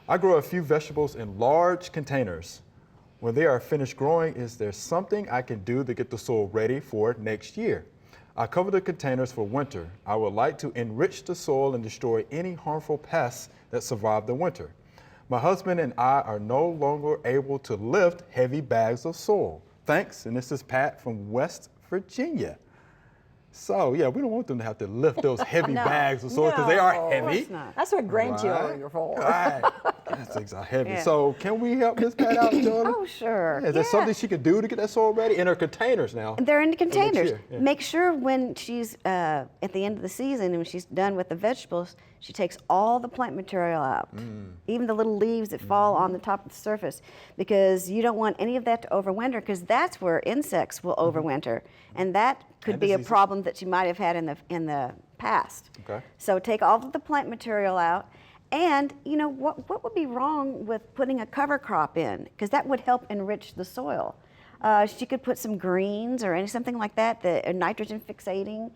I grow a few vegetables in large containers. When they are finished growing, is there something I can do to get the soil ready for next year? I cover the containers for winter. I would like to enrich the soil and destroy any harmful pests that survive the winter. My husband and I are no longer able to lift heavy bags of soil. Thanks, and this is Pat from West Virginia. So, yeah, we don't want them to have to lift those heavy bags of soil because they are heavy. Of course not. That's what grandchildren are for. Right. That's heavy. Yeah. So, can we help Miss Pat out, Joellen? Oh, sure. Is there something she could do to get that soil ready in her containers now? They're in the containers. Yeah. Make sure when she's at the end of the season and when she's done with the vegetables, she takes all the plant material out, even the little leaves that fall on the top of the surface, because you don't want any of that to overwinter, because that's where insects will overwinter, and that could be a problem that you might have had in the past. Okay. So take all of the plant material out. And you know what would be wrong with putting a cover crop in? Because that would help enrich the soil. She could put some greens or something like that, the nitrogen fixating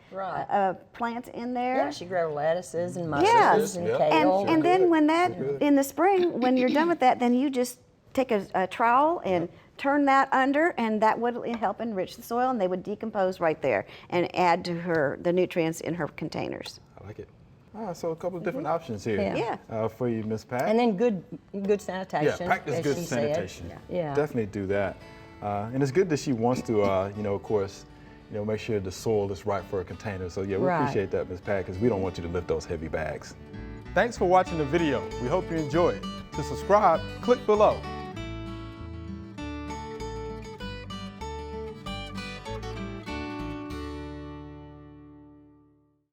plants in there. Yeah, she grow lettuces and mushrooms and kale. And then when that, in the spring, when you're done with that, then you just take a trowel and turn that under, and that would help enrich the soil, and they would decompose right there and add to the nutrients in her containers. I like it. So a couple of different options here for you, Miss Pat. And then good sanitation. Yeah, practice as good she sanitation. Said. Yeah. Definitely do that. And it's good that she wants to, of course, make sure the soil is right for a container. So yeah, we appreciate that, Miss Pat, because we don't want you to lift those heavy bags. Thanks for watching the video. We hope you enjoyed. To subscribe, click below.